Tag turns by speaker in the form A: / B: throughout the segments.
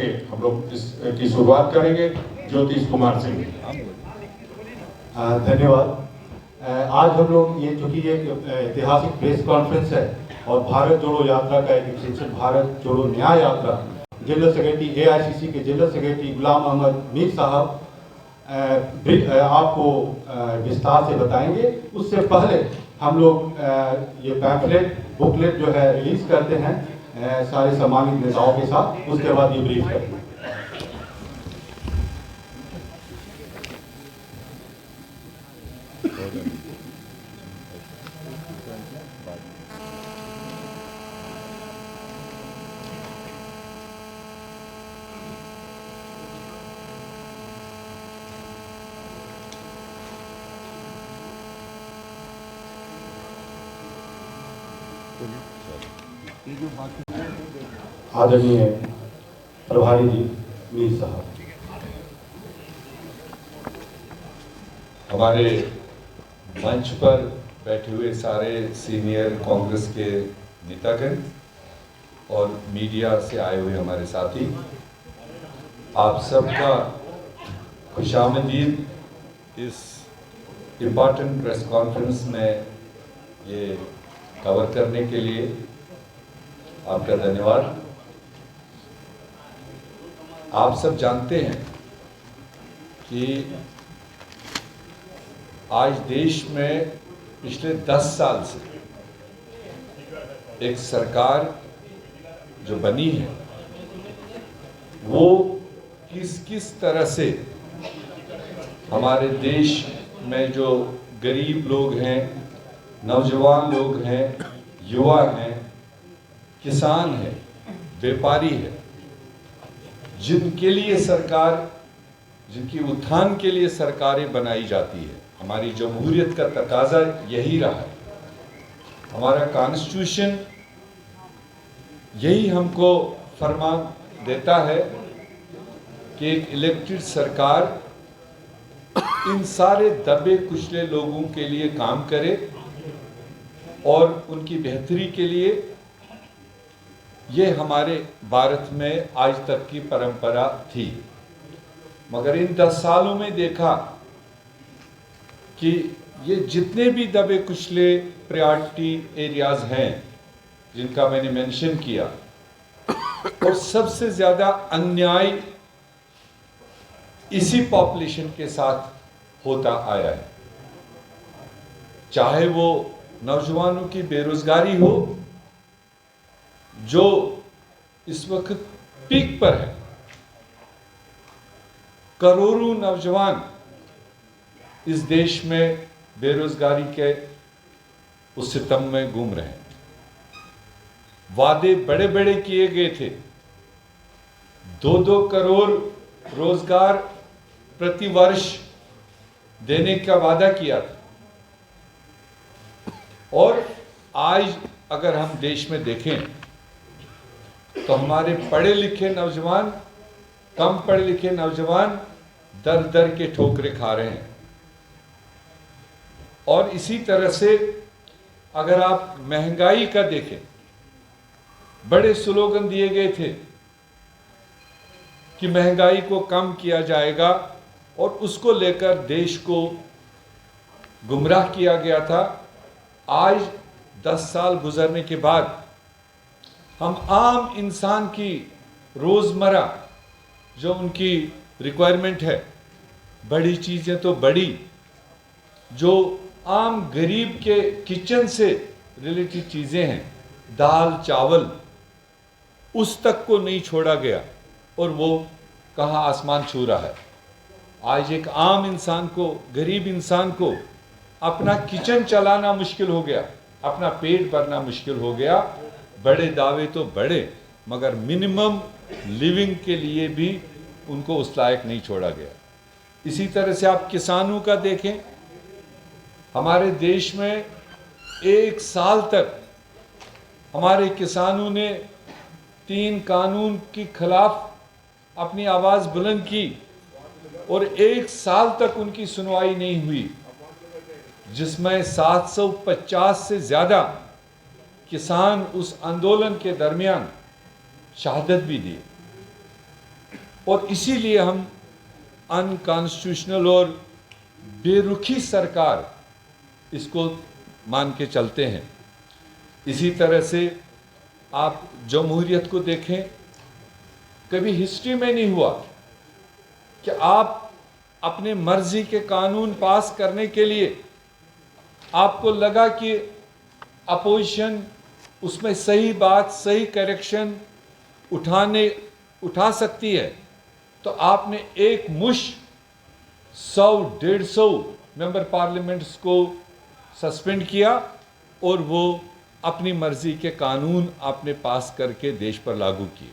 A: करके हम लोग इसकी शुरुआत करेंगे। ज्योतिष कुमार सिंह।
B: धन्यवाद। आज हम लोग ये चूँकि एक ऐतिहासिक प्रेस कॉन्फ्रेंस है और भारत जोड़ो यात्रा का एक एक्सटेंशन, भारत जोड़ो न्याय यात्रा, जनरल सेक्रेटरी AICC के जनरल सेक्रेटरी गुलाम अहमद मीर साहब आपको विस्तार से बताएंगे। उससे पहले हम लोग ये पैम्फलेट बुकलेट जो है रिलीज करते हैं सारे सम्मानित नेताओं के साथ, उसके बाद ये ब्रीफ करते हैं। आदरणीय प्रभारी जी मीर साहब।
C: हमारे मंच पर बैठे हुए सारे सीनियर कांग्रेस के नेतागण और मीडिया से आए हुए हमारे साथी, आप सबका खुशामदीद इस इम्पॉर्टेंट प्रेस कॉन्फ्रेंस में ये कवर करने के लिए आपका धन्यवाद। आप सब जानते हैं कि आज देश में पिछले 10 साल से एक सरकार जो बनी है वो किस तरह से हमारे देश में जो गरीब लोग हैं, नौजवान लोग हैं, युवा हैं, किसान हैं, व्यापारी हैं, जिनके लिए सरकार, जिनकी उत्थान के लिए सरकारें बनाई जाती है। हमारी जमहूरियत का तकाजा यही रहा है। हमारा कॉन्स्टिट्यूशन यही हमको फरमान देता है कि एक इलेक्टेड सरकार इन सारे दबे कुचले लोगों के लिए काम करे और उनकी बेहतरी के लिए। ये हमारे भारत में आज तक की परंपरा थी, मगर इन 10 सालों में देखा कि ये जितने भी दबे कुचले प्रायोरिटी एरियाज हैं जिनका मैंने मेंशन किया, और सबसे ज़्यादा अन्याय इसी पॉपुलेशन के साथ होता आया है। चाहे वो नौजवानों की बेरोजगारी हो जो इस वक्त पीक पर है, करोड़ों नौजवान इस देश में बेरोजगारी के उस सितम में घूम रहे हैं। वादे बड़े बड़े किए गए थे, 2-2 करोड़ रोजगार प्रति वर्ष देने का वादा किया था। और आज अगर हम देश में देखें तो हमारे पढ़े लिखे नौजवान, कम पढ़े लिखे नौजवान दर दर के ठोकरे खा रहे हैं। और इसी तरह से अगर आप महंगाई का देखें, बड़े स्लोगन दिए गए थे कि महंगाई को कम किया जाएगा और उसको लेकर देश को गुमराह किया गया था। आज 10 साल गुजरने के बाद हम आम इंसान की रोज़मर्रा जो उनकी रिक्वायरमेंट है, बड़ी चीज़ें तो बड़ी, जो आम गरीब के किचन से रिलेटेड चीज़ें हैं, दाल चावल, उस तक को नहीं छोड़ा गया और वो कहाँ आसमान छू रहा है। आज एक आम इंसान को, गरीब इंसान को अपना किचन चलाना मुश्किल हो गया, अपना पेट भरना मुश्किल हो गया। बड़े दावे तो बड़े, मगर मिनिमम लिविंग के लिए भी उनको उस लायक नहीं छोड़ा गया। इसी तरह से आप किसानों का देखें, हमारे देश में 1 साल तक हमारे किसानों ने 3 कानून के खिलाफ अपनी आवाज़ बुलंद की और 1 साल तक उनकी सुनवाई नहीं हुई, जिसमें 750 से ज़्यादा किसान उस आंदोलन के दरमियान शहादत भी दी। और इसीलिए हम अनकॉन्स्टिट्यूशनल और बेरुखी सरकार इसको मान के चलते हैं। इसी तरह से आप जमहूरियत को देखें, कभी हिस्ट्री में नहीं हुआ कि आप अपने मर्जी के कानून पास करने के लिए आपको लगा कि अपोजिशन उसमें सही बात, सही करेक्शन उठा सकती है, तो आपने एक मुश्त 100-150 मेंबर पार्लियामेंट्स को सस्पेंड किया और वो अपनी मर्जी के कानून आपने पास करके देश पर लागू किए।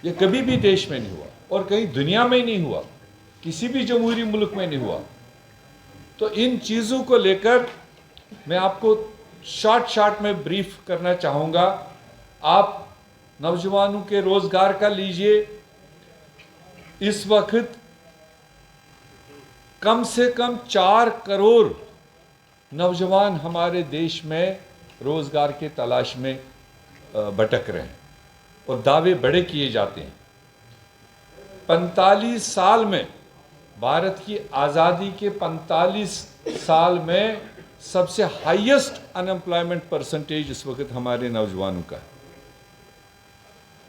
C: ये कभी भी देश में नहीं हुआ और कहीं दुनिया में नहीं हुआ, किसी भी जमहूरी मुल्क में नहीं हुआ। तो इन चीज़ों को लेकर मैं आपको शॉर्ट में ब्रीफ करना चाहूँगा। आप नौजवानों के रोज़गार का लीजिए। इस वक्त कम से कम 4 करोड़ नौजवान हमारे देश में रोज़गार के तलाश में भटक रहे हैं और दावे बड़े किए जाते हैं। 45 साल में, भारत की आज़ादी के 45 साल में सबसे हाईएस्ट अनएम्प्लॉयमेंट परसेंटेज इस वक्त हमारे नौजवानों का है।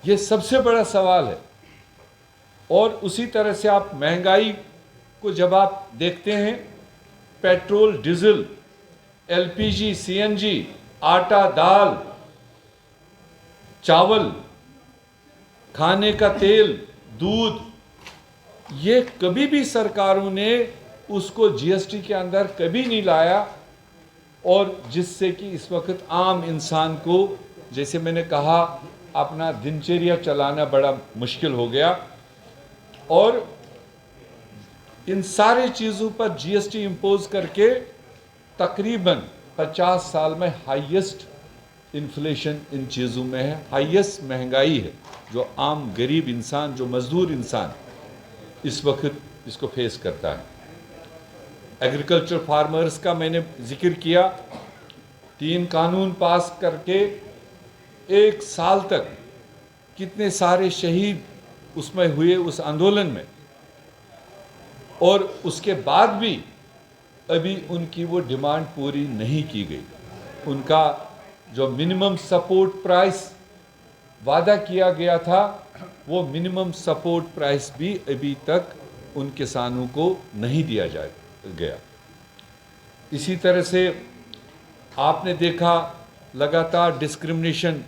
C: ये सबसे बड़ा सवाल है। और उसी तरह से आप महंगाई को जब आप देखते हैं, पेट्रोल, डीजल, एलपीजी, सीएनजी, आटा, दाल, चावल, खाने का तेल, दूध, ये कभी भी सरकारों ने उसको जीएसटी के अंदर कभी नहीं लाया, और जिससे कि इस वक्त आम इंसान को, जैसे मैंने कहा, अपना दिनचर्या चलाना बड़ा मुश्किल हो गया। और इन सारी चीज़ों पर जीएसटी इम्पोज करके तकरीबन 50 साल में हाईएस्ट इन्फ्लेशन इन चीज़ों में है, हाईएस्ट महंगाई है जो आम गरीब इंसान, जो मजदूर इंसान इस वक्त इसको फेस करता है। एग्रीकल्चर फार्मर्स का मैंने जिक्र किया। 3 कानून पास करके 1 साल तक कितने सारे शहीद उसमें हुए उस आंदोलन में, और उसके बाद भी अभी उनकी वो डिमांड पूरी नहीं की गई। उनका जो मिनिमम सपोर्ट प्राइस वादा किया गया था, वो मिनिमम सपोर्ट प्राइस भी अभी तक उन किसानों को नहीं दिया गया। इसी तरह से आपने देखा लगातार डिस्क्रिमिनेशन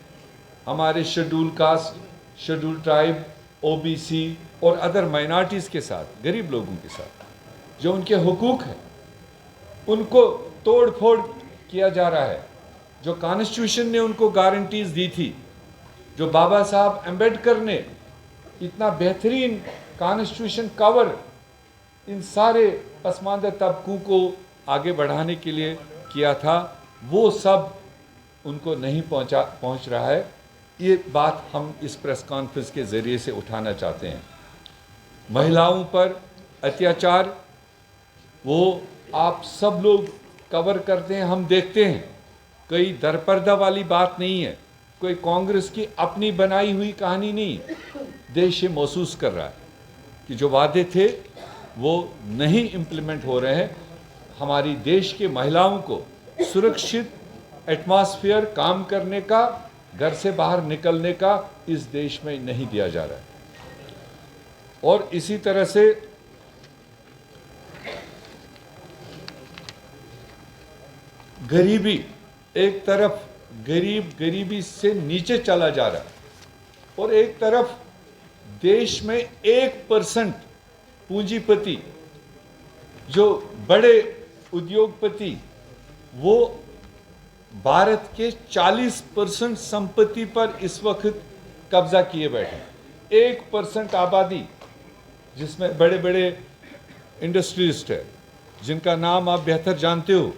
C: हमारे schedule caste, schedule tribe, OBC और अदर माइनॉरिटीज़ के साथ, गरीब लोगों के साथ, जो उनके हुकूक हैं उनको तोड़ फोड़ किया जा रहा है। जो कॉन्स्टिट्यूशन ने उनको गारंटीज़ दी थी, जो बाबा साहब अम्बेडकर ने इतना बेहतरीन कॉन्स्टिट्यूशन कवर इन सारे पसमानदा तबकों को आगे बढ़ाने के लिए किया था, वो सब उनको नहीं पहुंच रहा है। ये बात हम इस प्रेस कॉन्फ्रेंस के ज़रिए से उठाना चाहते हैं। महिलाओं पर अत्याचार, वो आप सब लोग कवर करते हैं, हम देखते हैं। कोई दरपर्दा वाली बात नहीं है, कोई कांग्रेस की अपनी बनाई हुई कहानी नहीं। देश ये महसूस कर रहा है कि जो वादे थे वो नहीं इम्प्लीमेंट हो रहे हैं। हमारी देश के महिलाओं को सुरक्षित एटमॉस्फेयर काम करने का, घर से बाहर निकलने का इस देश में नहीं दिया जा रहा है। और इसी तरह से गरीबी, एक तरफ गरीब गरीबी से नीचे चला जा रहा है, और एक तरफ देश में 1% पूंजीपति, जो बड़े उद्योगपति, वो भारत के 40% संपत्ति पर इस वक्त कब्जा किए बैठे। 1% आबादी, जिसमें बड़े बड़े इंडस्ट्रियलिस्ट है जिनका नाम आप बेहतर जानते हो,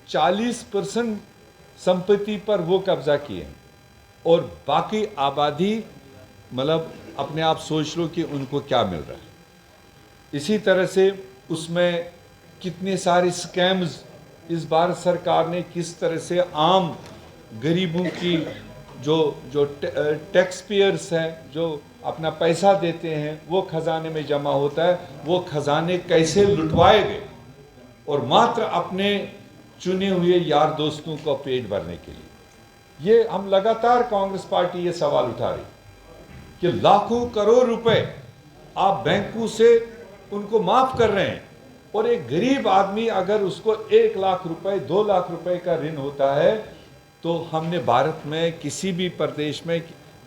C: 40% संपत्ति पर वो कब्जा किए हैं, और बाकी आबादी, मतलब अपने आप सोच लो कि उनको क्या मिल रहा है। इसी तरह से उसमें कितने सारे स्कैम्स इस भारत सरकार ने किस तरह से आम गरीबों की, जो टैक्स पेयर्स हैं, जो अपना पैसा देते हैं, वो खजाने में जमा होता है। वो खजाने कैसे लुटवाए गए, और मात्र अपने चुने हुए यार दोस्तों को पेट भरने के लिए। ये हम लगातार कांग्रेस पार्टी ये सवाल उठा रही कि लाखों करोड़ रुपए आप बैंकों से उनको माफ कर रहे हैं, और एक गरीब आदमी अगर उसको 1 लाख रुपए 2 लाख रुपए का ऋण होता है, तो हमने भारत में किसी भी प्रदेश में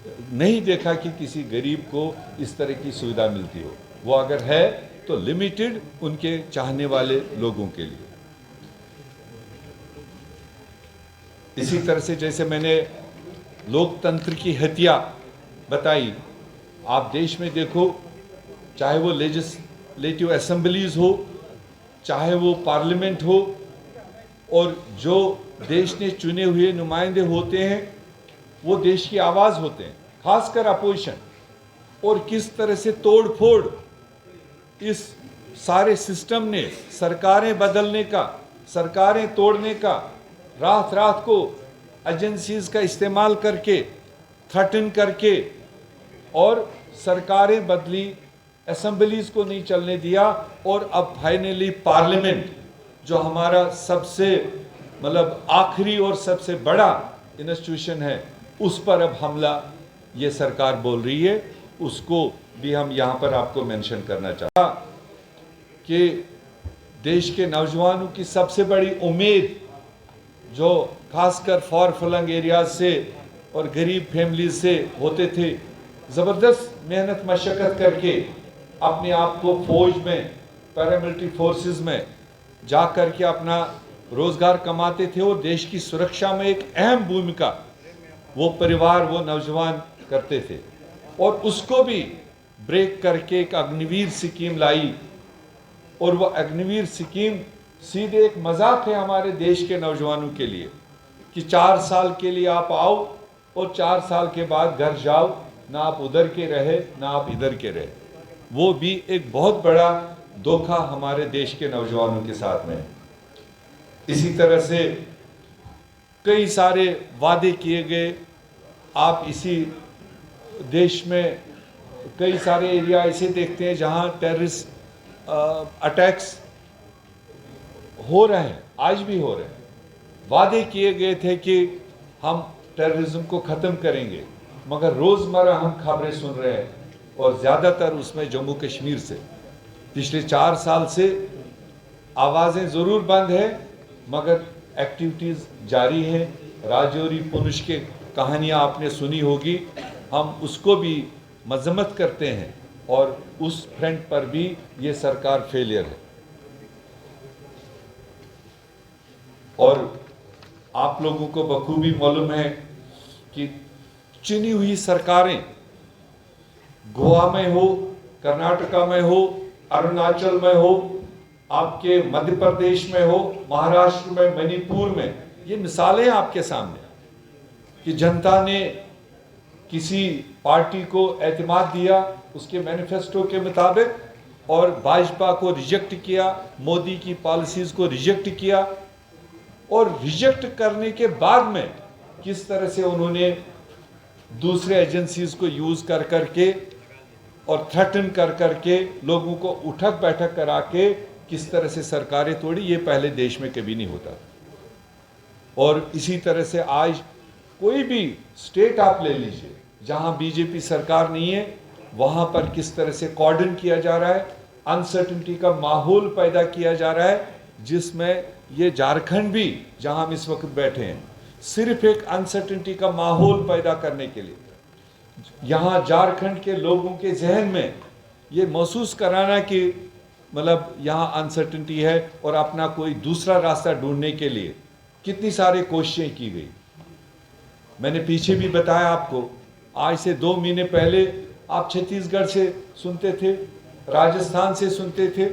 C: नहीं देखा कि किसी गरीब को इस तरह की सुविधा मिलती हो। वो अगर है तो लिमिटेड उनके चाहने वाले लोगों के लिए। इसी तरह से जैसे मैंने लोकतंत्र की हत्या बताई, आप देश में देखो, चाहे वो लेजिस्लेटिव असेंबलीज हो, चाहे वो पार्लियामेंट हो, और जो देश ने चुने हुए नुमाइंदे होते हैं वो देश की आवाज़ होते हैं, खासकर अपोजिशन। और किस तरह से तोड़ फोड़ इस सारे सिस्टम ने, सरकारें बदलने का, सरकारें तोड़ने का, रात रात को एजेंसीज का इस्तेमाल करके, थ्रेटन करके, और सरकारें बदली, असेंबलीज को नहीं चलने दिया, और अब फाइनली पार्लियामेंट जो हमारा सबसे आखिरी और सबसे बड़ा इंस्टीट्यूशन है, उस पर अब हमला ये सरकार बोल रही है। उसको भी हम यहाँ पर आपको मेंशन करना चाहता कि देश के नौजवानों की सबसे बड़ी उम्मीद, जो खासकर फॉर फ्लंग एरियाज से और गरीब फैमिली से होते थे, ज़बरदस्त मेहनत मशक्क़त करके अपने आप को फौज में, पैरामिलिट्री फोर्सेस में जा कर के अपना रोज़गार कमाते थे, और देश की सुरक्षा में एक अहम भूमिका वो परिवार, वो नौजवान करते थे। और उसको भी ब्रेक करके एक अग्निवीर स्कीम लाई, और वो अग्निवीर स्कीम सीधे एक मजाक है हमारे देश के नौजवानों के लिए कि 4 साल के लिए आप आओ और 4 साल के बाद घर जाओ, ना आप उधर के रहे ना आप इधर के रहे। वो भी एक बहुत बड़ा धोखा हमारे देश के नौजवानों के साथ में है। इसी तरह से कई सारे वादे किए गए। आप इसी देश में कई सारे एरिया ऐसे देखते हैं जहां टेररिस्ट अटैक्स हो रहे हैं, आज भी हो रहे हैं। वादे किए गए थे कि हम टेररिज्म को ख़त्म करेंगे, मगर रोज़मर्रा हम खबरें सुन रहे हैं, और ज़्यादातर उसमें जम्मू कश्मीर से। पिछले 4 साल से आवाज़ें ज़रूर बंद हैं, मगर एक्टिविटीज़ जारी हैं। राजौरी पुंछ के कहानियाँ आपने सुनी होगी, हम उसको भी मजम्मत करते हैं, और उस फ्रंट पर भी ये सरकार फेलियर है। और आप लोगों को बखूबी मालूम है कि चुनी हुई सरकारें गोवा में हो, कर्नाटका में हो, अरुणाचल में हो, आपके मध्य प्रदेश में हो, महाराष्ट्र में, मणिपुर में, ये मिसालें आपके सामने कि जनता ने किसी पार्टी को एतमाद दिया उसके मैनिफेस्टो के मुताबिक, और भाजपा को रिजेक्ट किया, मोदी की पॉलिसीज को रिजेक्ट किया, और रिजेक्ट करने के बाद में किस तरह से उन्होंने दूसरे एजेंसीज को यूज कर करके और थ्रेटन कर करके लोगों को उठक बैठक करा के किस तरह से सरकारें तोड़ी, ये पहले देश में कभी नहीं होता। और इसी तरह से आज कोई भी स्टेट आप ले लीजिए जहां बीजेपी सरकार नहीं है, वहां पर किस तरह से कॉर्डन किया जा रहा है, अनसर्टिनिटी का माहौल पैदा किया जा रहा है, जिसमें ये झारखंड भी जहां हम इस वक्त बैठे हैं, सिर्फ एक अनसर्टिनिटी का माहौल पैदा करने के लिए, यहाँ झारखंड के लोगों के जहन में ये महसूस कराना कि यहाँ अनसर्टिनिटी है, और अपना कोई दूसरा रास्ता ढूंढने के लिए कितनी सारी कोशिशें की गई। मैंने पीछे भी बताया आपको, आज से 2 महीने पहले आप छत्तीसगढ़ से सुनते थे, राजस्थान से सुनते थे,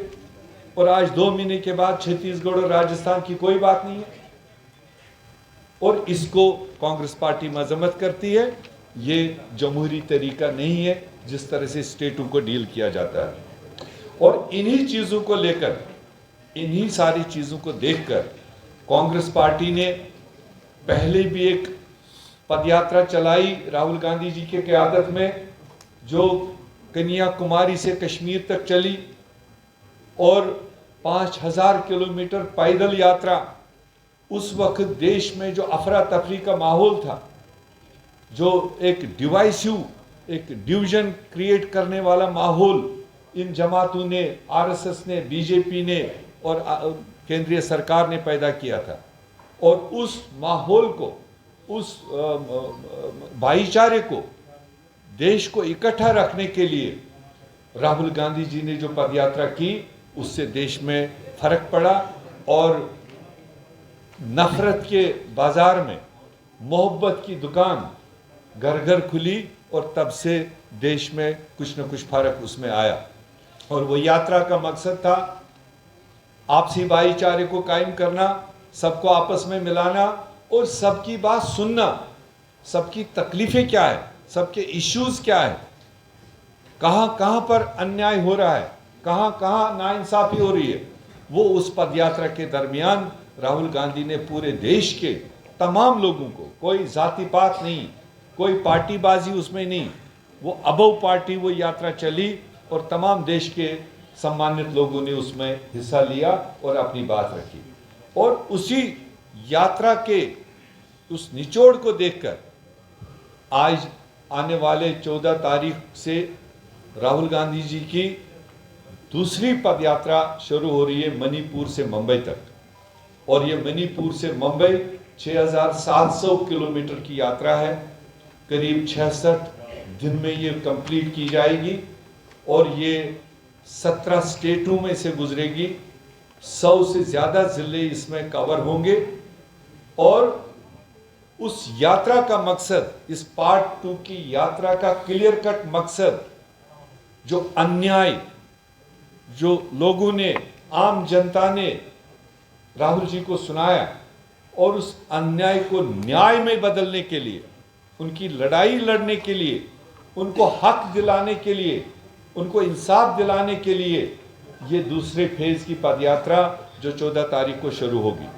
C: और आज 2 महीने के बाद छत्तीसगढ़ और राजस्थान की कोई बात नहीं है। और इसको कांग्रेस पार्टी मजम्मत करती है। ये जमहूरी तरीका नहीं है जिस तरह से स्टेटों को डील किया जाता है। और इन्हीं चीज़ों को लेकर, इन्हीं सारी चीज़ों को देखकर कांग्रेस पार्टी ने पहले भी एक पदयात्रा चलाई राहुल गांधी जी के क़यादत में, जो कन्याकुमारी से कश्मीर तक चली और 5000 किलोमीटर पैदल यात्रा, उस वक्त देश में जो अफरा तफरी का माहौल था, जो एक डिवाइसिव, एक डिवीजन क्रिएट करने वाला माहौल इन जमातों ने, आरएसएस ने, बीजेपी ने और केंद्रीय सरकार ने पैदा किया था। और उस माहौल को, उस भाईचारे को, देश को इकट्ठा रखने के लिए राहुल गांधी जी ने जो पदयात्रा की, उससे देश में फर्क पड़ा और नफरत के बाजार में मोहब्बत की दुकान घर घर खुली और तब से देश में कुछ न कुछ फर्क उसमें आया। और वो यात्रा का मकसद था आपसी भाईचारे को कायम करना, सबको आपस में मिलाना और सबकी बात सुनना, सबकी तकलीफें क्या है, सबके इश्यूज क्या है, कहाँ कहाँ पर अन्याय हो रहा है, कहाँ कहाँ नाइंसाफी हो रही है, वो उस पदयात्रा के दरमियान राहुल गांधी ने पूरे देश के तमाम लोगों को, कोई जाति पात नहीं, कोई पार्टीबाजी उसमें नहीं, वो अबव पार्टी वो यात्रा चली और तमाम देश के सम्मानित लोगों ने उसमें हिस्सा लिया और अपनी बात रखी। और उसी यात्रा के उस निचोड़ को देखकर आज आने वाले 14 तारीख से राहुल गांधी जी की दूसरी पदयात्रा शुरू हो रही है मणिपुर से मुंबई तक। और ये मणिपुर से मुंबई 6700 किलोमीटर की यात्रा है, करीब 66 दिन में ये कंप्लीट की जाएगी और ये 17 स्टेटों में से गुजरेगी। 100 से ज़्यादा ज़िले इसमें कवर होंगे और उस यात्रा का मकसद, इस पार्ट 2 की यात्रा का क्लियर कट मकसद, जो अन्याय जो लोगों ने, आम जनता ने राहुल जी को सुनाया और उस अन्याय को न्याय में बदलने के लिए, उनकी लड़ाई लड़ने के लिए, उनको हक दिलाने के लिए, उनको इंसाफ दिलाने के लिए ये दूसरे फेज की पदयात्रा जो 14 तारीख को शुरू होगी।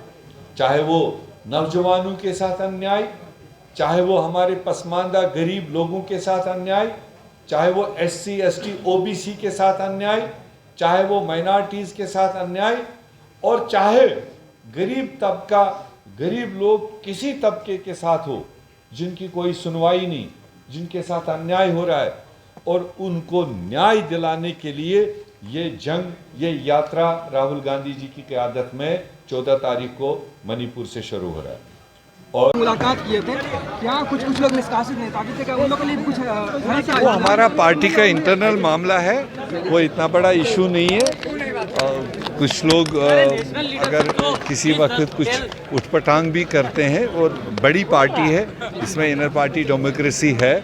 C: चाहे वो नौजवानों के साथ अन्याय, चाहे वो हमारे पसमानदा गरीब लोगों के साथ अन्याय, चाहे वो SC ST OBC के साथ अन्याय, चाहे वो माइनॉरिटीज़ के साथ अन्याय, और चाहे गरीब तबका, गरीब लोग किसी तबके के साथ हो जिनकी कोई सुनवाई नहीं, जिनके साथ अन्याय हो रहा है, और उनको न्याय दिलाने के लिए ये जंग, ये यात्रा राहुल गांधी जी की क़यादत में 14 तारीख को मणिपुर से शुरू हो रहा है। और
D: मुलाकात किए थे, क्या कुछ लोग निष्कासित नेता भी थे, क्या उन लोगों के लिए भी कुछ है क्या?
C: वो हमारा पार्टी का इंटरनल मामला है, वो इतना बड़ा इशू नहीं है। कुछ लोग अगर किसी वक्त कुछ उठपटांग भी करते हैं, और बड़ी पार्टी है, इसमें इनर पार्टी डेमोक्रेसी है,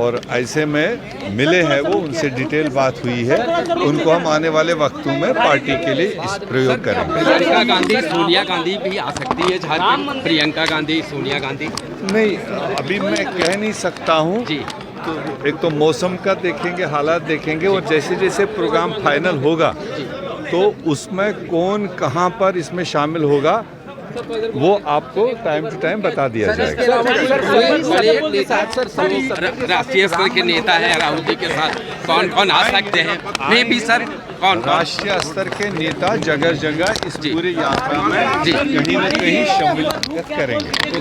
C: और ऐसे में मिले हैं वो, उनसे डिटेल बात हुई है, उनको हम आने वाले वक्तों में पार्टी के लिए इस प्रयोग करेंगे।
E: प्रियंका गांधी, सोनिया गांधी भी आ सकती है झारखंड? प्रियंका गांधी, सोनिया गांधी?
C: नहीं, अभी मैं कह नहीं सकता हूँ।
E: जी,
C: तो एक तो मौसम का देखेंगे, हालात देखेंगे, और जैसे जैसे प्रोग्राम फाइनल होगा तो उसमें कौन कहाँ पर इसमें शामिल होगा वो आपको टाइम टू टाइम बता दिया जाएगा।
E: राष्ट्रीय स्तर के नेता है राहुल जी के साथ, कौन कौन आ सकते हैं? वे भी सर, कौन?
C: राष्ट्रीय स्तर के नेता जगह जगह इस पूरी यात्रा में कहीं न कहीं शमूलियत करेंगे।